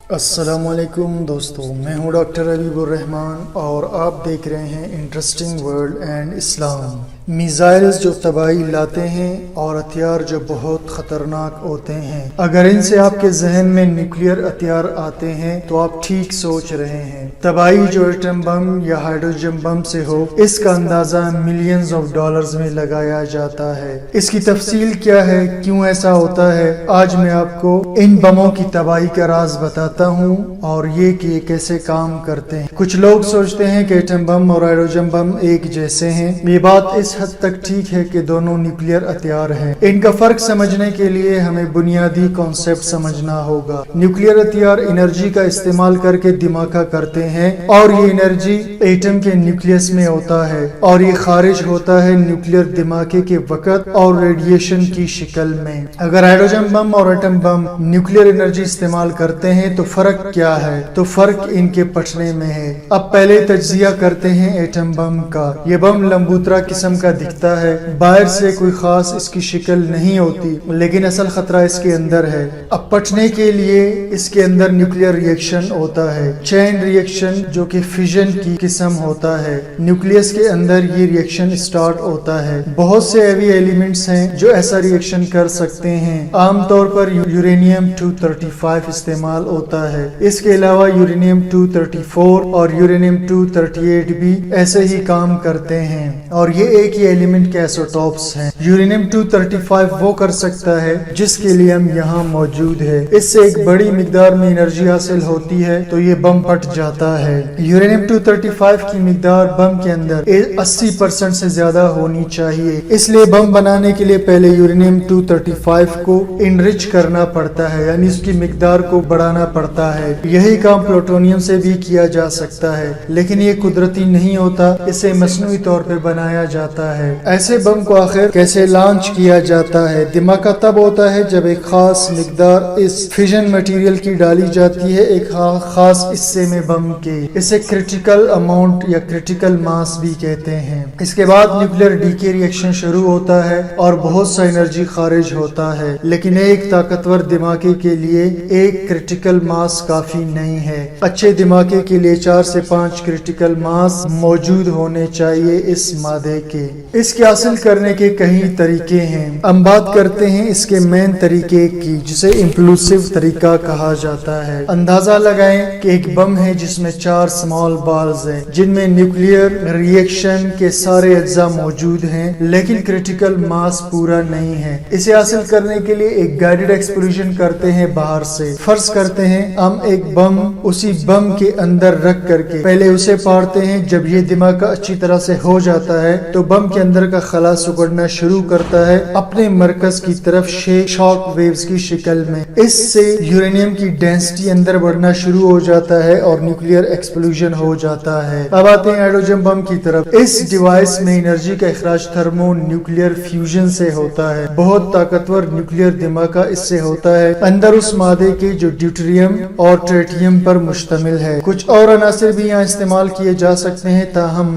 السلام علیکم دوستو، میں ہوں ڈاکٹر حبیب الرحمان اور آپ دیکھ رہے ہیں interesting world and Islam. Missiles جو تباہی لاتے ہیں اور ہتھیار جو بہت خطرناک ہوتے ہیں، اگر ان سے آپ کے ذہن میں نیوکلیئر ہتھیار آتے ہیں تو آپ ٹھیک سوچ رہے ہیں۔ تباہی جو ایٹم بم یا ہائیڈروجن بم سے ہو، اس کا اندازہ ملینز آف ڈالرز میں لگایا جاتا ہے۔ اس کی تفصیل کیا ہے، کیوں ایسا ہوتا ہے، آج میں آپ کو ان بموں کی تباہی کا راز بتاتا ہوں اور یہ کہ یہ کیسے کام کرتے ہیں۔ کچھ لوگ سوچتے ہیں کہ ایٹم بم اور ہائیڈروجن بم ایک جیسے ہیں۔ یہ بات اس حد تک ٹھیک ہے کہ دونوں نیوکلیئر ہتھیار ہیں۔ ان کا فرق سمجھنے کے لیے ہمیں بنیادی کانسیپٹ سمجھنا ہوگا۔ نیوکلیئر ہتھیار انرجی کا استعمال کر کے دھماکہ کرتے ہیں اور یہ انرجی ایٹم کے نیوکلیس میں ہوتا ہے اور یہ خارج ہوتا ہے نیوکلیئر دھماکے کے وقت اور ریڈیشن کی شکل میں۔ اگر ہائیڈروجن بم اور ایٹم بم نیوکلیئر انرجی استعمال کرتے ہیں تو فرق کیا ہے؟ تو فرق ان کے پھٹنے میں ہے۔ اب پہلے تجزیہ کرتے ہیں ایٹم بم کا۔ یہ بم لمبوترا قسم کا دکھتا ہے، باہر سے کوئی خاص اس کی شکل نہیں ہوتی، لیکن اصل خطرہ اس کے اندر ہے۔ اب پھٹنے کے لیے اس کے اندر نیوکلیئر ری ایکشن ہوتا ہے، چین ری ایکشن جو کہ فیژن کی قسم ہوتا ہے۔ نیوکلیس کے اندر یہ ری ایکشن سٹارٹ ہوتا ہے۔ بہت سے ہیوی ایلیمنٹس ہیں جو ایسا ری ایکشن کر سکتے ہیں۔ عام طور پر یورینیم 235 استعمال ہوتا ہے۔ اس کے علاوہ یورینیم 234 اور یورینیم 238 بھی ایسے ہی کام کرتے ہیں اور یہ ایک ہی ایلیمنٹ کے ایسوٹوپس ہیں۔ یورینیم 235 وہ کر سکتا ہے جس کے لیے ہم یہاں موجود ہے۔ اس سے ایک بڑی مقدار میں انرجی حاصل ہوتی ہے تو یہ بم پھٹ جاتا ہے۔ یورینیم 235 کی مقدار بم کے اندر 80% سے زیادہ ہونی چاہیے۔ اس لیے بم بنانے کے لیے پہلے یورینیم 235 کو انرچ کرنا پڑتا ہے، یعنی اس کی مقدار کو بڑھانا پڑتا ہے۔ یہی کام پلوٹونیم سے بھی کیا جا سکتا ہے، لیکن یہ قدرتی نہیں ہوتا، اسے مصنوعی طور پہ بنایا جاتا ہے۔ ایسے بم کو آخر کیسے لانچ کیا جاتا ہے؟ دھماکہ تب ہوتا ہے جب ایک خاص مقدار اس فیژن مٹیریل کی ڈالی جاتی ہے ایک خاص حصے میں بم کے۔ اسے کریٹیکل اماؤنٹ یا کریٹیکل ماس بھی کہتے ہیں۔ اس کے بعد نیوکلیئر ڈیکے ری ایکشن شروع ہوتا ہے اور بہت سا انرجی خارج ہوتا ہے، لیکن ایک طاقتور دھماکے کے لیے ایک کریٹیکل ماس کافی نہیں ہے۔ اچھے دھماکے کے لیے 4 سے 5 کریٹیکل ماس موجود ہونے چاہیے اس مادے کے۔ اس کے حاصل کرنے کے کئی طریقے ہیں۔ ہم بات کرتے ہیں اس کے مین طریقے کی، جسے امپلوسیو طریقہ کہا جاتا ہے۔ اندازہ لگائیں کہ ایک بم ہے جس میں 4 اسمال بالز ہیں جن میں نیوکلیئر ری ایکشن کے سارے اجزاء موجود ہیں، لیکن کریٹیکل ماس پورا نہیں ہے۔ اسے حاصل کرنے کے لیے ایک گائیڈڈ ایکسپلوژن کرتے ہیں باہر سے۔ فرض کرتے ہیں ہم ایک بم اسی بم کے اندر رکھ کر کے پہلے اسے پھاڑتے ہیں۔ جب یہ دھماکہ اچھی طرح سے ہو جاتا ہے تو بم کے اندر کا خلا سکڑنا شروع کرتا ہے اپنے مرکز کی طرف شاک ویوز کی شکل میں۔ اس سے یورینیم کی ڈینسٹی اندر بڑھنا شروع ہو جاتا ہے اور نیوکلیئر ایکسپلوژن ہو جاتا ہے۔ اب آتے ہیں ہائیڈروجن بم کی طرف۔ اس ڈیوائس میں انرجی کا اخراج تھرمو نیوکلیئر فیوژن سے ہوتا ہے۔ بہت طاقتور نیوکلیئر دھماکہ اس سے ہوتا ہے اندر اس مادے کے جو ڈیوٹریم اور ٹریٹیم پر مشتمل ہے۔ کچھ اور عناصر بھی یہاں استعمال کیے جا سکتے ہیں، تاہم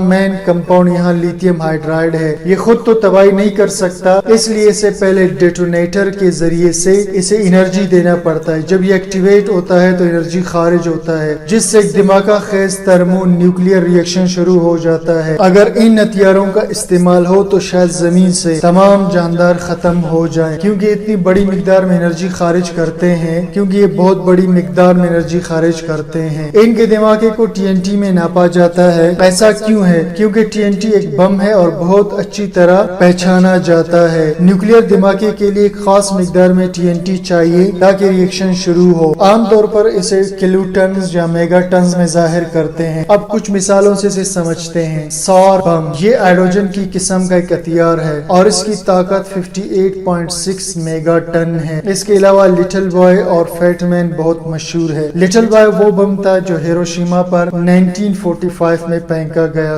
مین کمپاؤنڈ یہاں لیتھیم ہائیڈرائڈ ہے۔ یہ خود تو تباہی نہیں کر سکتا، اس لیے اسے پہلے ڈیٹونیٹر کے ذریعے سے اسے انرجی دینا پڑتا ہے۔ جب یہ ایکٹیویٹ ہوتا ہے تو انرجی خارج ہوتا ہے، جس سے ایک دھماکہ خیز تھرمو نیوکلیئر ری ایکشن شروع ہو جاتا ہے۔ اگر ان ہتھیاروں کا استعمال ہو تو شاید زمین سے تمام جاندار ختم ہو جائیں، کیونکہ اتنی بڑی مقدار میں انرجی خارج کرتے ہیں، کیونکہ یہ بہت بڑی مقدار میں انرجی خارج کرتے ہیں۔ ان کے دھماکے کو TNT میں ناپا جاتا ہے۔ ایسا کیوں ہے؟ کیونکہ TNT ایک بم ہے اور بہت اچھی طرح پہچانا جاتا ہے۔ نیوکلیئر دھماکے کے لیے ایک خاص مقدار میں TNT چاہیے تاکہ ری ایکشن شروع ہو۔ عام طور پر اسے کلو ٹنز یا میگا ٹنز میں ظاہر کرتے ہیں۔ اب کچھ مثالوں سے اسے سمجھتے ہیں۔ سار بم، یہ ہائیڈروجن کی قسم کا ایک ہتھیار ہے اور اس کی طاقت 58.6 میگا ٹن ہے۔ اس کے علاوہ لٹل بوائے اور فیٹ مین بہت مشہور ہے۔ لٹل بوائے وہ بم تھا جو ہیروشیما پر 1945 میں پھینکا گیا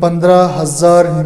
15,000